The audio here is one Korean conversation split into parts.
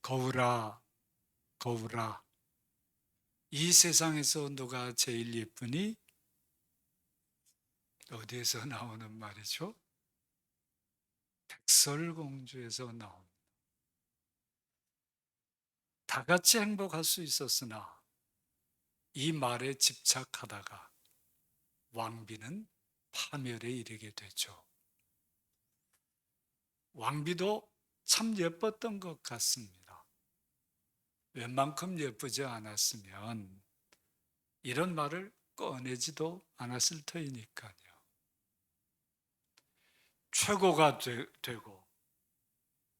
거울아, 거울아, 이 세상에서 누가 제일 예쁘니? 어디에서 나오는 말이죠? 백설공주에서 나옵니다. 다 같이 행복할 수 있었으나 이 말에 집착하다가 왕비는 파멸에 이르게 되죠. 왕비도 참 예뻤던 것 같습니다. 웬만큼 예쁘지 않았으면 이런 말을 꺼내지도 않았을 터이니까요. 최고가 되고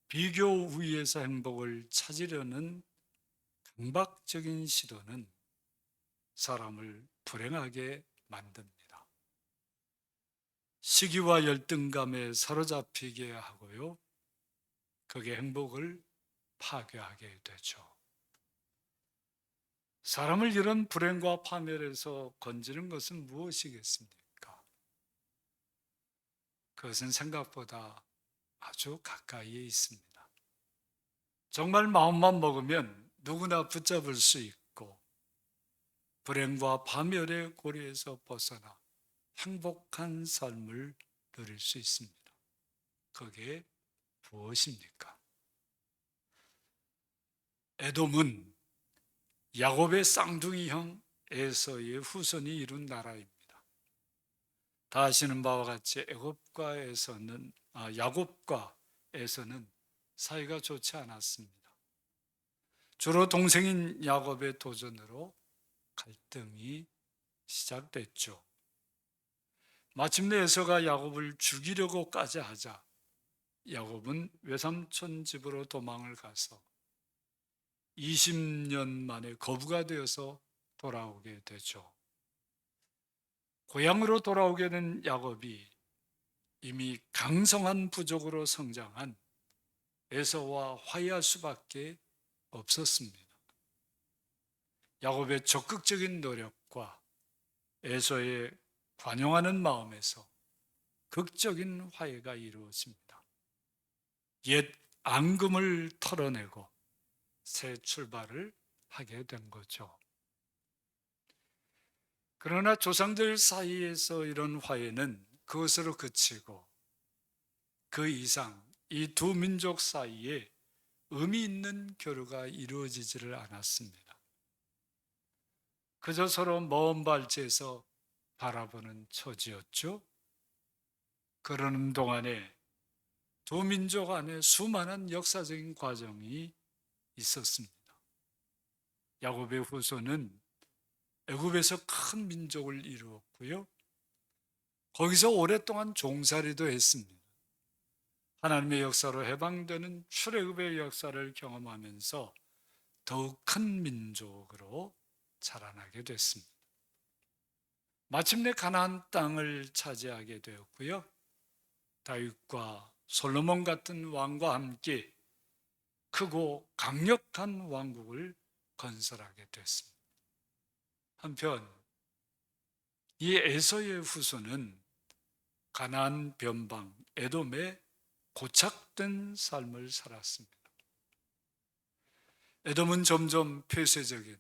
비교 우위에서 행복을 찾으려는 강박적인 시도는 사람을 불행하게 만듭니다. 시기와 열등감에 사로잡히게 하고요. 그게 행복을 파괴하게 되죠. 사람을 이런 불행과 파멸에서 건지는 것은 무엇이겠습니까? 그것은 생각보다 아주 가까이에 있습니다. 정말 마음만 먹으면 누구나 붙잡을 수 있고 불행과 파멸의 고리에서 벗어나 행복한 삶을 누릴 수 있습니다. 그게 무엇입니까? 에돔은 야곱의 쌍둥이 형 에서의 후손이 이룬 나라입니다. 다 아시는 바와 같이 야곱과 에서는 사이가 좋지 않았습니다. 주로 동생인 야곱의 도전으로 갈등이 시작됐죠. 마침내 에서가 야곱을 죽이려고까지 하자 야곱은 외삼촌 집으로 도망을 가서 20년 만에 거부가 되어서 돌아오게 되죠. 고향으로 돌아오게 된 야곱이 이미 강성한 부족으로 성장한 에서와 화해할 수밖에 없었습니다. 야곱의 적극적인 노력과 에서의 관용하는 마음에서 극적인 화해가 이루어집니다. 옛 앙금을 털어내고 새 출발을 하게 된 거죠. 그러나 조상들 사이에서 이런 화해는 그것으로 그치고 그 이상 이 두 민족 사이에 의미 있는 교류가 이루어지지를 않았습니다. 그저 서로 먼 발치에서 바라보는 처지였죠. 그러는 동안에 두 민족 안에 수많은 역사적인 과정이 있었습니다. 야곱의 후손은 애굽에서 큰 민족을 이루었고요. 거기서 오랫동안 종살이도 했습니다. 하나님의 역사로 해방되는 출애굽의 역사를 경험하면서 더욱 큰 민족으로 자라나게 됐습니다. 마침내 가나안 땅을 차지하게 되었고요. 다윗과 솔로몬 같은 왕과 함께 크고 강력한 왕국을 건설하게 됐습니다. 한편 이 에서의 후손은 가나안 변방 에돔의 고착된 삶을 살았습니다. 에돔은 점점 폐쇄적인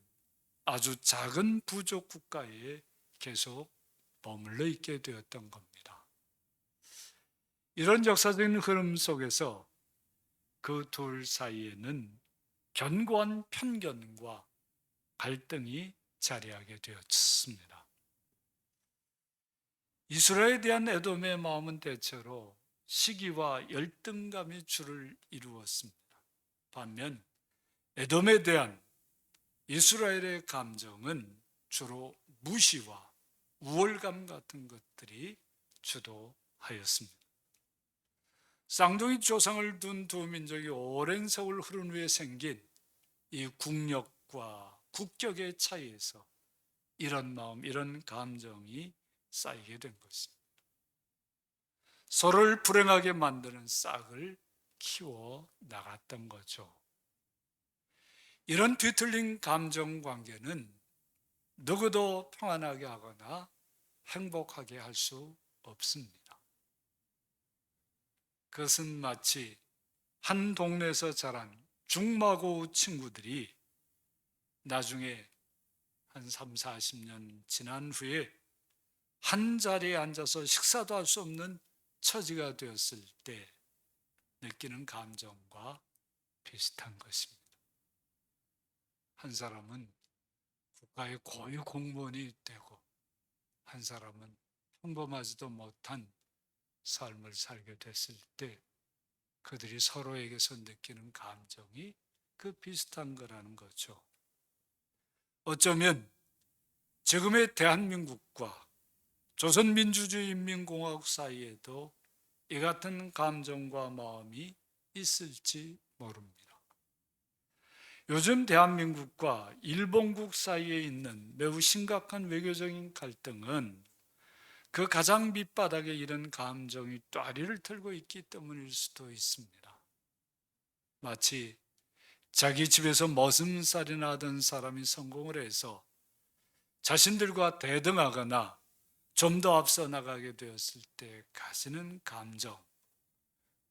아주 작은 부족 국가에 계속 머물러 있게 되었던 겁니다. 이런 역사적인 흐름 속에서 그 둘 사이에는 견고한 편견과 갈등이 자리하게 되었습니다. 이스라엘에 대한 에돔의 마음은 대체로 시기와 열등감이 주를 이루었습니다. 반면 에돔에 대한 이스라엘의 감정은 주로 무시와 우월감 같은 것들이 주도하였습니다. 쌍둥이 조상을 둔 두 민족이 오랜 세월 흐른 후에 생긴 이 국력과 국격의 차이에서 이런 마음, 이런 감정이 쌓이게 된 것입니다. 서로를 불행하게 만드는 싹을 키워 나갔던 거죠. 이런 뒤틀린 감정 관계는 누구도 평안하게 하거나 행복하게 할 수 없습니다. 그것은 마치 한 동네에서 자란 중마고 친구들이 나중에 한 3, 40년 지난 후에 한 자리에 앉아서 식사도 할 수 없는 처지가 되었을 때 느끼는 감정과 비슷한 것입니다. 한 사람은 국가의 고위 공무원이 되고 한 사람은 평범하지도 못한 삶을 살게 됐을 때 그들이 서로에게서 느끼는 감정이 그 비슷한 거라는 거죠. 어쩌면 지금의 대한민국과 조선민주주의인민공화국 사이에도 이 같은 감정과 마음이 있을지 모릅니다. 요즘 대한민국과 일본국 사이에 있는 매우 심각한 외교적인 갈등은 그 가장 밑바닥에 이런 감정이 또아리를 틀고 있기 때문일 수도 있습니다. 마치 자기 집에서 머슴살이나 하던 사람이 성공을 해서 자신들과 대등하거나 좀 더 앞서 나가게 되었을 때 가지는 감정,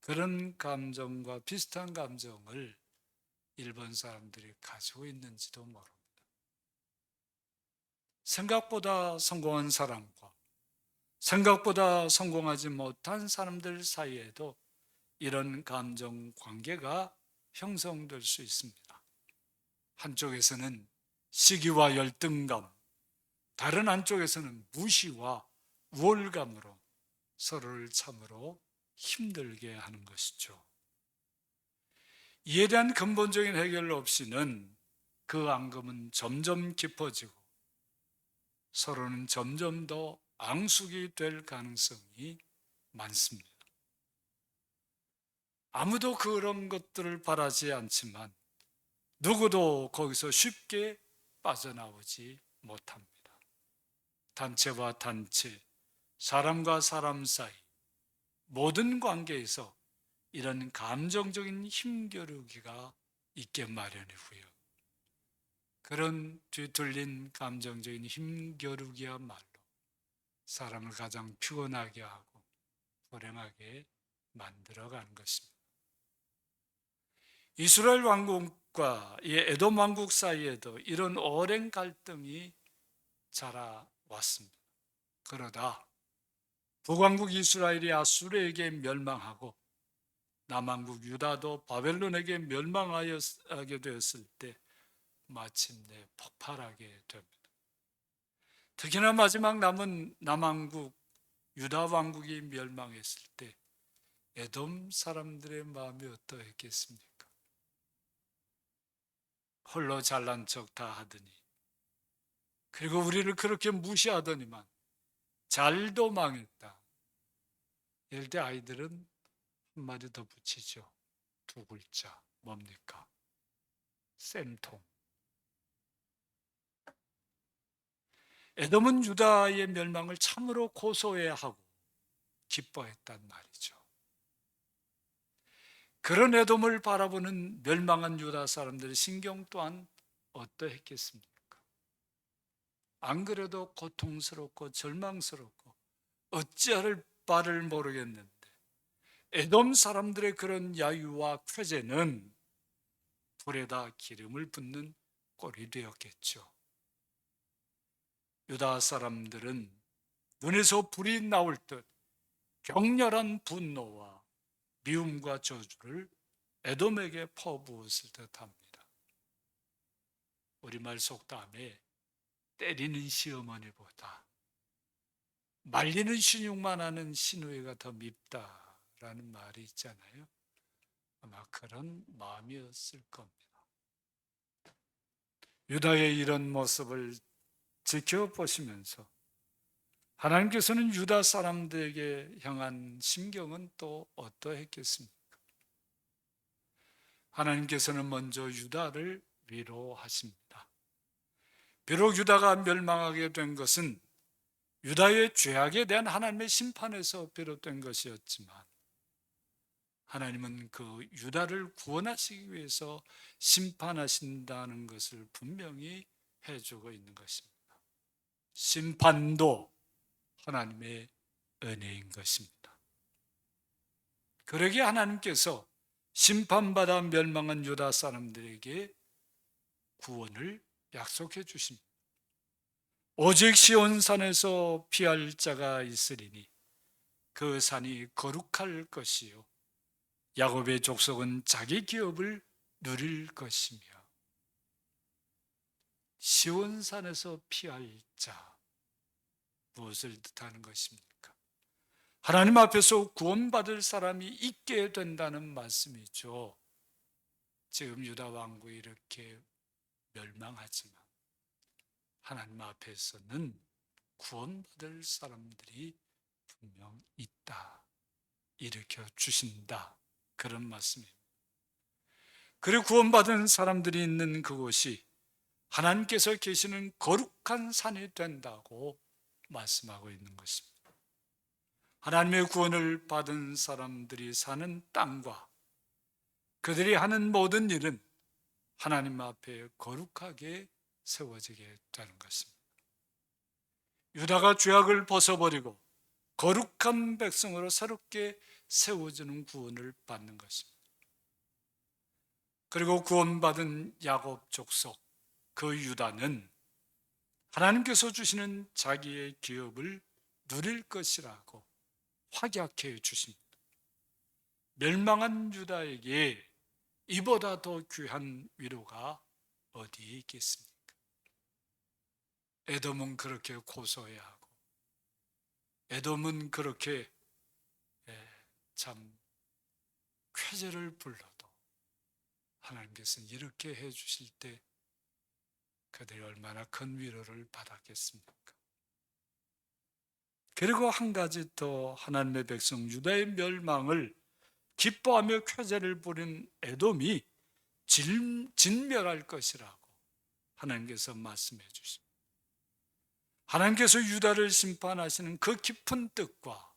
그런 감정과 비슷한 감정을 일본 사람들이 가지고 있는지도 모릅니다. 생각보다 성공한 사람과 생각보다 성공하지 못한 사람들 사이에도 이런 감정 관계가 형성될 수 있습니다. 한쪽에서는 시기와 열등감, 다른 한쪽에서는 무시와 우월감으로 서로를 참으로 힘들게 하는 것이죠. 이에 대한 근본적인 해결 없이는 그 앙금은 점점 깊어지고 서로는 점점 더 앙숙이 될 가능성이 많습니다. 아무도 그런 것들을 바라지 않지만 누구도 거기서 쉽게 빠져나오지 못합니다. 단체와 단체, 사람과 사람 사이 모든 관계에서 이런 감정적인 힘겨루기가 있게 마련이고요. 그런 뒤틀린 감정적인 힘겨루기야말로 사람을 가장 피곤하게 하고 불행하게 만들어가는 것입니다. 이스라엘 왕국과 이 에돔 왕국 사이에도 이런 오랜 갈등이 자라왔습니다. 그러다 북왕국 이스라엘이 아수르에게 멸망하고 남왕국 유다도 바벨론에게 멸망하게 되었을 때 마침내 폭발하게 됩니다. 특히나 마지막 남은 남왕국 유다 왕국이 멸망했을 때 에돔 사람들의 마음이 어떠했겠습니까? 홀로 잘난 척 다 하더니 그리고 우리를 그렇게 무시하더니만 잘도 망했다. 이럴 때 아이들은 한마디 더 붙이죠. 두 글자 뭡니까? 쌤통. 에돔은 유다의 멸망을 참으로 고소해하고 기뻐했단 말이죠. 그런 에돔을 바라보는 멸망한 유다 사람들의 신경 또한 어떠했겠습니까? 안 그래도 고통스럽고 절망스럽고 어찌할 바를 모르겠는데 에돔 사람들의 그런 야유와 쾌재는 불에다 기름을 붓는 꼴이 되었겠죠. 유다 사람들은 눈에서 불이 나올 듯 격렬한 분노와 미움과 저주를 에돔에게 퍼부었을 듯합니다. 우리말 속담에 때리는 시어머니보다 말리는 신용만 하는 시누이가 더 밉다라는 말이 있잖아요. 아마 그런 마음이었을 겁니다. 유다의 이런 모습을 지켜보시면서 하나님께서는 유다 사람들에게 향한 심경은 또 어떠했겠습니까? 하나님께서는 먼저 유다를 위로하십니다. 비록 유다가 멸망하게 된 것은 유다의 죄악에 대한 하나님의 심판에서 비롯된 것이었지만 하나님은 그 유다를 구원하시기 위해서 심판하신다는 것을 분명히 해주고 있는 것입니다. 심판도 하나님의 은혜인 것입니다. 그러기에 하나님께서 심판받아 멸망한 유다 사람들에게 구원을 약속해 주십니다. 오직 시온산에서 피할 자가 있으리니 그 산이 거룩할 것이요 야곱의 족속은 자기 기업을 누릴 것이며. 시온산에서 피할 자, 무엇을 뜻하는 것입니까? 하나님 앞에서 구원받을 사람이 있게 된다는 말씀이죠. 지금 유다 왕국이 이렇게 멸망하지만 하나님 앞에서는 구원받을 사람들이 분명 있다, 일으켜 주신다, 그런 말씀입니다. 그리고 구원받은 사람들이 있는 그곳이 하나님께서 계시는 거룩한 산이 된다고 말씀하고 있는 것입니다. 하나님의 구원을 받은 사람들이 사는 땅과 그들이 하는 모든 일은 하나님 앞에 거룩하게 세워지게 되는 것입니다. 유다가 죄악을 벗어버리고 거룩한 백성으로 새롭게 세워지는 구원을 받는 것입니다. 그리고 구원받은 야곱 족속, 그 유다는 하나님께서 주시는 자기의 기업을 누릴 것이라고 확약해 주십니다. 멸망한 유다에게 이보다 더 귀한 위로가 어디에 있겠습니까? 에돔은 그렇게 고소해야 하고, 에돔은 그렇게 참 쾌재를 불러도 하나님께서는 이렇게 해 주실 때 그들이 얼마나 큰 위로를 받았겠습니까? 그리고 한 가지 더, 하나님의 백성 유다의 멸망을 기뻐하며 쾌재를 부린 에돔이 진멸할 것이라고 하나님께서 말씀해 주십니다. 하나님께서 유다를 심판하시는 그 깊은 뜻과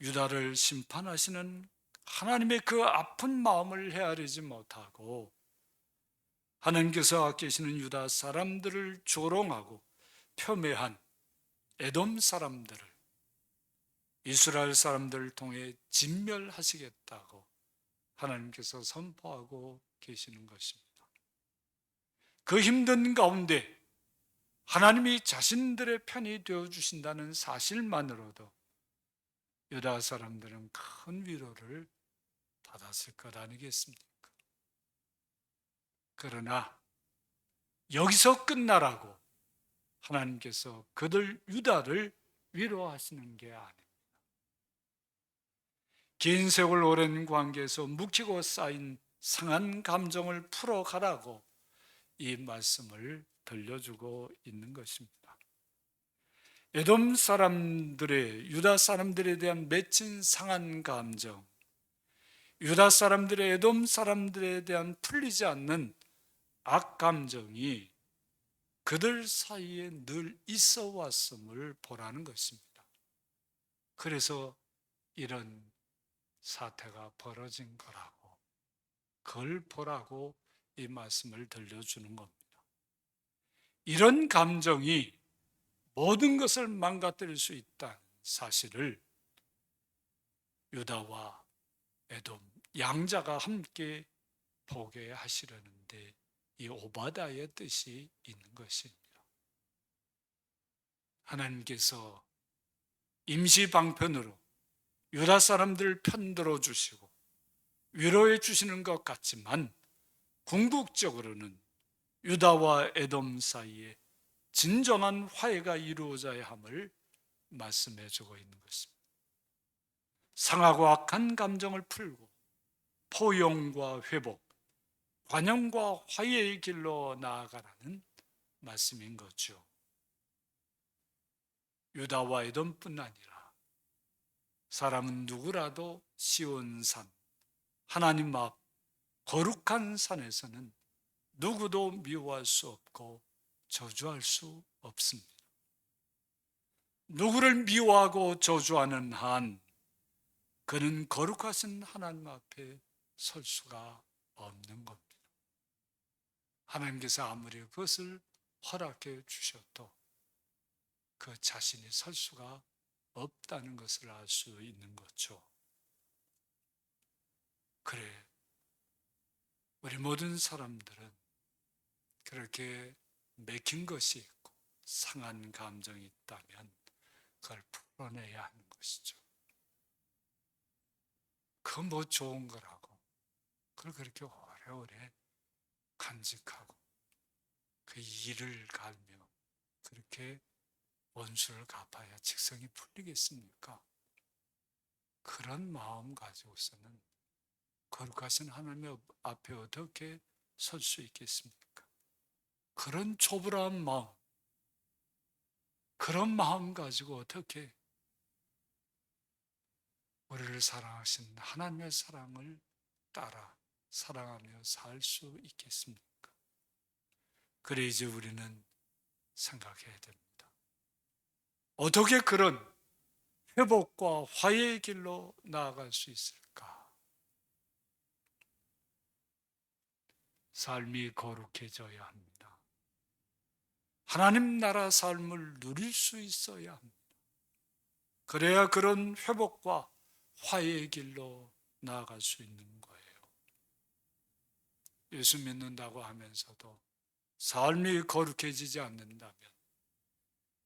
유다를 심판하시는 하나님의 그 아픈 마음을 헤아리지 못하고 하나님께서 아끼시는 유다 사람들을 조롱하고 폄훼한 에돔 사람들을 이스라엘 사람들을 통해 진멸하시겠다고 하나님께서 선포하고 계시는 것입니다. 그 힘든 가운데 하나님이 자신들의 편이 되어주신다는 사실만으로도 유다 사람들은 큰 위로를 받았을 것 아니겠습니까? 그러나 여기서 끝나라고 하나님께서 그들 유다를 위로하시는 게 아닙니다. 긴 세월 오랜 관계에서 묵히고 쌓인 상한 감정을 풀어가라고 이 말씀을 들려주고 있는 것입니다. 에돔 사람들의, 유다 사람들에 대한 맺힌 상한 감정, 유다 사람들의 에돔 사람들에 대한 풀리지 않는 악 감정이 그들 사이에 늘 있어 왔음을 보라는 것입니다. 그래서 이런 사태가 벌어진 거라고, 그걸 보라고 이 말씀을 들려주는 겁니다. 이런 감정이 모든 것을 망가뜨릴 수 있다는 사실을 유다와 에돔 양자가 함께 보게 하시려는데 이 오바다의 뜻이 있는 것입니다. 하나님께서 임시 방편으로 유다 사람들을 편들어 주시고 위로해 주시는 것 같지만 궁극적으로는 유다와 에돔 사이에 진정한 화해가 이루어져야 함을 말씀해 주고 있는 것입니다. 상하고 악한 감정을 풀고 포용과 회복, 관용과 화해의 길로 나아가라는 말씀인 거죠. 유다와 에돔뿐 아니라 사람은 누구라도 시온산, 하나님 앞 거룩한 산에서는 누구도 미워할 수 없고 저주할 수 없습니다. 누구를 미워하고 저주하는 한 그는 거룩하신 하나님 앞에 설 수가 없는 겁니다. 하나님께서 아무리 그것을 허락해 주셔도 그 자신이 설 수가 없다는 것을 알 수 있는 거죠. 그래, 우리 모든 사람들은 그렇게 맥힌 것이 있고 상한 감정이 있다면 그걸 풀어내야 하는 것이죠. 그건 뭐 좋은 거라고 그걸 그렇게 오래오래 간직하고 그 일을 갈며 그렇게 원수를 갚아야 직성이 풀리겠습니까? 그런 마음 가지고서는 거룩하신 하나님 앞에 어떻게 설 수 있겠습니까? 그런 초불한 마음, 그런 마음 가지고 어떻게 우리를 사랑하신 하나님의 사랑을 따라 사랑하며 살 수 있겠습니까? 그래 이제 우리는 생각해야 됩니다. 어떻게 그런 회복과 화해의 길로 나아갈 수 있을까? 삶이 거룩해져야 합니다. 하나님 나라 삶을 누릴 수 있어야 합니다. 그래야 그런 회복과 화해의 길로 나아갈 수 있는 거예요. 예수 믿는다고 하면서도 삶이 거룩해지지 않는다면,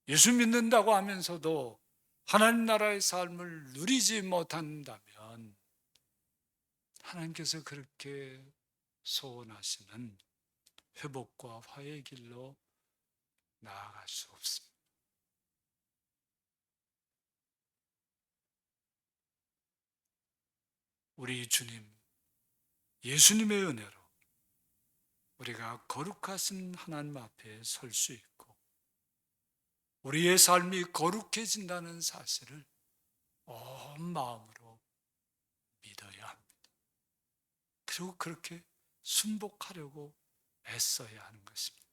예수 믿는다고 하면서도 하나님 나라의 삶을 누리지 못한다면 하나님께서 그렇게 소원하시는 회복과 화해의 길로 나아갈 수 없습니다. 우리 주님, 예수님의 은혜로 우리가 거룩하신 하나님 앞에 설 수 있고 우리의 삶이 거룩해진다는 사실을 온 마음으로 믿어야 합니다. 그리고 그렇게 순복하려고 애써야 하는 것입니다.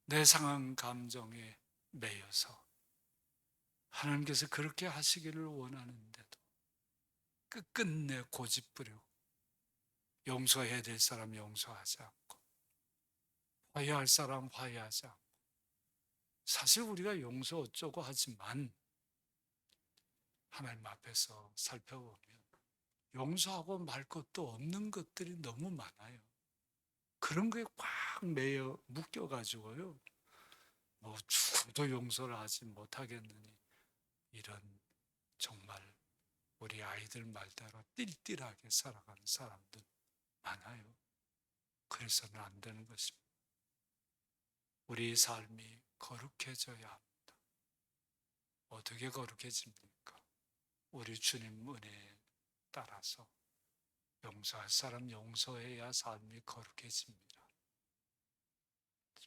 내 상한 감정에 매여서 하나님께서 그렇게 하시기를 원하는데도 끝끝내 고집부리고 용서해야 될 사람 용서하지 않고 화해할 사람 화해하지 않고 사실 우리가 용서 어쩌고 하지만 하나님 앞에서 살펴보면 용서하고 말 것도 없는 것들이 너무 많아요. 그런 거에 꽉 매여 묶여가지고요. 뭐 죽어도 용서를 하지 못하겠느니 이런 정말 우리 아이들 말대로 띨띨하게 살아가는 사람들 많아요. 그래서는 안 되는 것입니다. 우리 삶이 거룩해져야 합니다. 어떻게 거룩해집니까? 우리 주님 은혜에 따라서 용서할 사람 용서해야 삶이 거룩해집니다.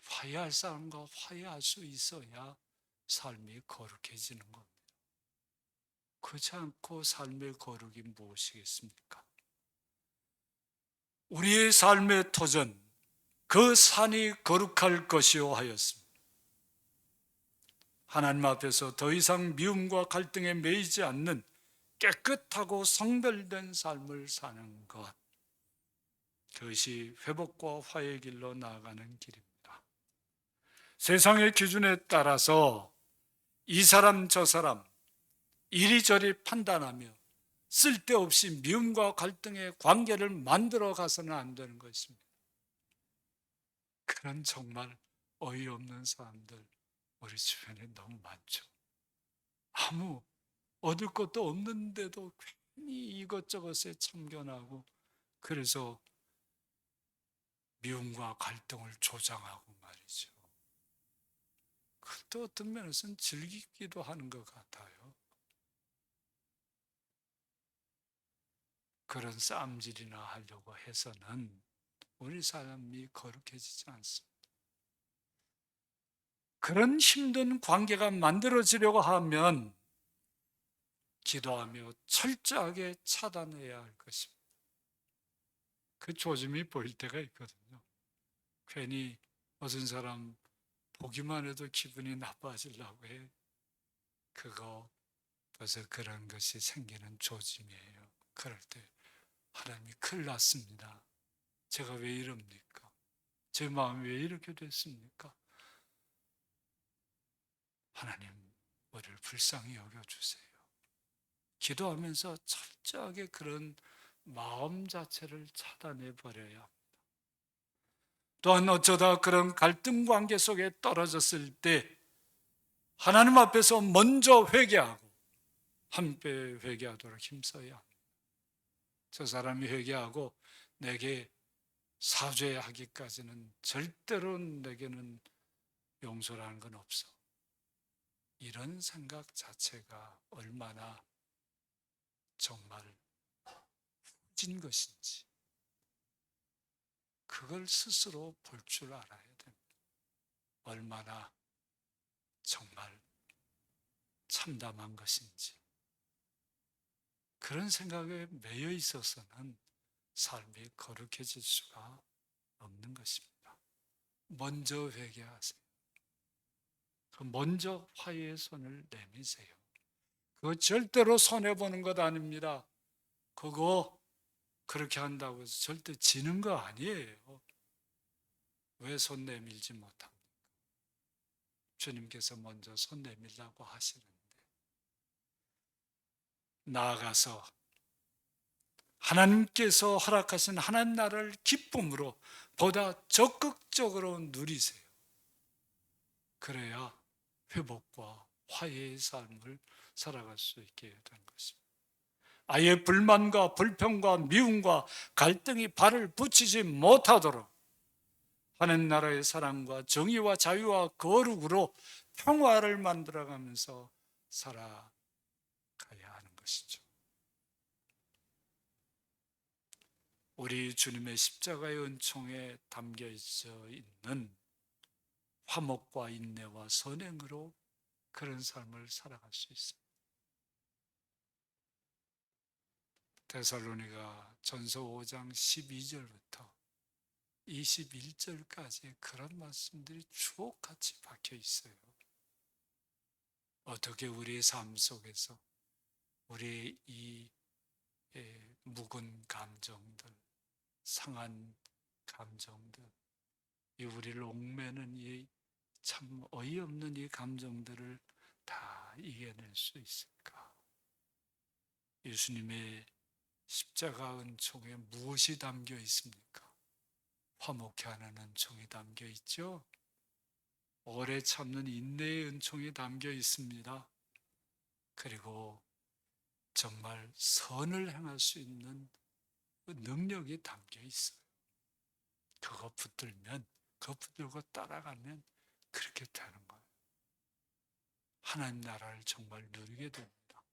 화해할 사람과 화해할 수 있어야 삶이 거룩해지는 겁니다. 그렇지 않고 삶의 거룩이 무엇이겠습니까? 우리의 삶의 터전, 그 산이 거룩할 것이요 하였습니다. 하나님 앞에서 더 이상 미움과 갈등에 매이지 않는 깨끗하고 성별된 삶을 사는 것, 그것이 회복과 화해의 길로 나아가는 길입니다. 세상의 기준에 따라서 이 사람 저 사람 이리저리 판단하며 쓸데없이 미움과 갈등의 관계를 만들어 가서는 안 되는 것입니다. 그런 정말 어이없는 사람들 우리 주변에 너무 많죠. 아무 얻을 것도 없는데도 괜히 이것저것에 참견하고 그래서 미움과 갈등을 조장하고 말이죠. 그것도 어떤 면에서는 즐기기도 하는 것 같아요. 그런 싸움질이나 하려고 해서는 우리 사람이 거룩해지지 않습니다. 그런 힘든 관계가 만들어지려고 하면 기도하며 철저하게 차단해야 할 것입니다. 그 조짐이 보일 때가 있거든요. 괜히 어떤 사람 보기만 해도 기분이 나빠지려고 해. 그거 벌써 그런 것이 생기는 조짐이에요. 그럴 때 하나님이 큰일 났습니다. 제가 왜 이럽니까? 제 마음이 왜 이렇게 됐습니까? 하나님, 우리를 불쌍히 여겨주세요. 기도하면서 철저하게 그런 마음 자체를 차단해 버려야 합니다. 또한 어쩌다 그런 갈등 관계 속에 떨어졌을 때 하나님 앞에서 먼저 회개하고 함께 회개하도록 힘써야 합니다. 저 사람이 회개하고 내게 사죄하기까지는 절대로 내게는 용서라는 건 없어. 이런 생각 자체가 얼마나 정말 후진 것인지 그걸 스스로 볼 줄 알아야 됩니다. 얼마나 정말 참담한 것인지 그런 생각에 매여 있어서는 삶이 거룩해질 수가 없는 것입니다. 먼저 회개하세요. 먼저 화해의 손을 내미세요. 그거 절대로 손해보는 것 아닙니다. 그거 그렇게 한다고 해서 절대 지는 거 아니에요. 왜 손 내밀지 못합니까? 주님께서 먼저 손 내밀라고 하시는데 나아가서 하나님께서 허락하신 하나님 나라를 기쁨으로 보다 적극적으로 누리세요. 그래야 회복과 화해의 삶을 살아갈 수 있게 되는 것입니다. 아예 불만과 불평과 미움과 갈등이 발을 붙이지 못하도록 하나님 나라의 사랑과 정의와 자유와 거룩으로 평화를 만들어가면서 살아가야 하는 것이죠. 우리 주님의 십자가의 은총에 담겨 있어 있는 화목과 인내와 선행으로 그런 삶을 살아갈 수 있습니다. 데살로니가 전서 5장 12절부터 21절까지 그런 말씀들이 주옥같이 박혀 있어요. 어떻게 우리의 삶 속에서 우리의 이 묵은 감정들, 상한 감정들, 이 우리를 옥매는 이 참 어이없는 이 감정들을 다 이겨낼 수 있을까? 예수님의 십자가 은총에 무엇이 담겨 있습니까? 화목케 하는 은총이 담겨 있죠. 오래 참는 인내의 은총이 담겨 있습니다. 그리고 정말 선을 행할 수 있는 그 능력이 담겨 있어요. 그거 붙들면, 그거 붙들고 따라가면 그렇게 되는 거예요. 하나님 나라를 정말 누리게 됩니다.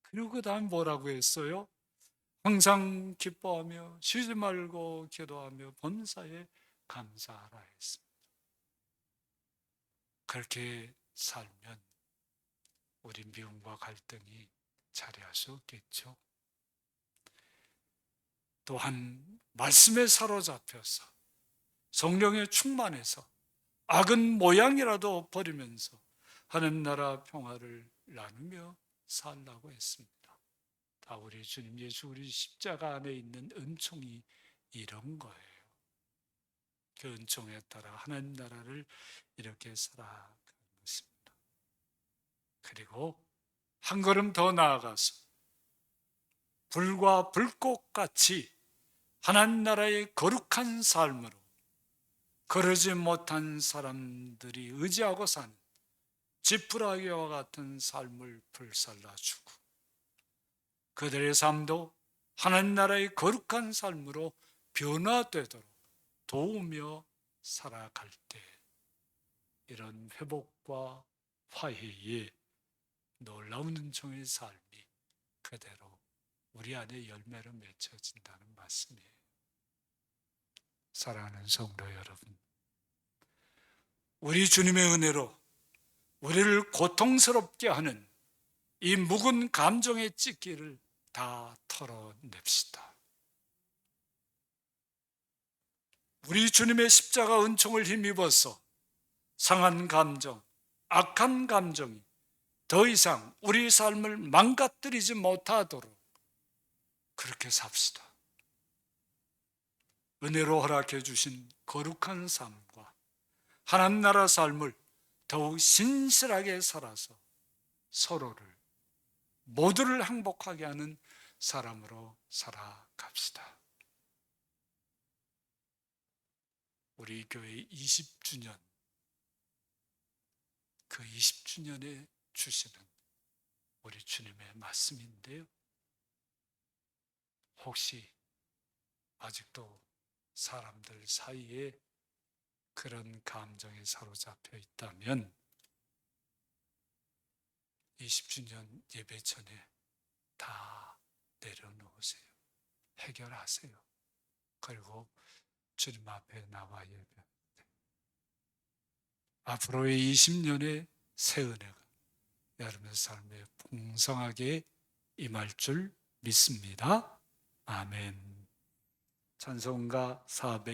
그리고 그 다음 뭐라고 했어요? 항상 기뻐하며 쉬지 말고 기도하며 범사에 감사하라 했습니다. 그렇게 살면 우리 미움과 갈등이 자리할 수 없겠죠. 또한 말씀에 사로잡혀서 성령에 충만해서 악은 모양이라도 버리면서 하나님 나라 평화를 나누며 살라고 했습니다. 다 우리 주님 예수 우리 십자가 안에 있는 은총이 이런 거예요. 그 은총에 따라 하나님 나라를 이렇게 살아가는 것입니다. 그리고 한 걸음 더 나아가서 불과 불꽃같이 하나님 나라의 거룩한 삶으로 거르지 못한 사람들이 의지하고 사는 지푸라기와 같은 삶을 불살라주고 그들의 삶도 하나님 나라의 거룩한 삶으로 변화되도록 도우며 살아갈 때 이런 회복과 화해의 놀라운 은총의 삶이 그대로 우리 안에 열매로 맺혀진다는 말씀이에요. 사랑하는 성도 여러분, 우리 주님의 은혜로 우리를 고통스럽게 하는 이 묵은 감정의 찢기를 다 털어냅시다. 우리 주님의 십자가 은총을 힘입어서 상한 감정, 악한 감정이 더 이상 우리 삶을 망가뜨리지 못하도록 그렇게 삽시다. 은혜로 허락해 주신 거룩한 삶과 하나님 나라 삶을 더욱 신실하게 살아서 서로를 모두를 행복하게 하는 사람으로 살아갑시다. 우리 교회 20주년, 그 20주년에 주시는 우리 주님의 말씀인데요. 혹시 아직도 사람들 사이에 그런 감정에 사로잡혀 있다면 20주년 예배 전에 다 내려놓으세요. 해결하세요. 그리고 주님 앞에 나와 예배. 앞으로의 20년의 새 은혜가 여러분의 삶에 풍성하게 임할 줄 믿습니다. 아멘. 찬송가 400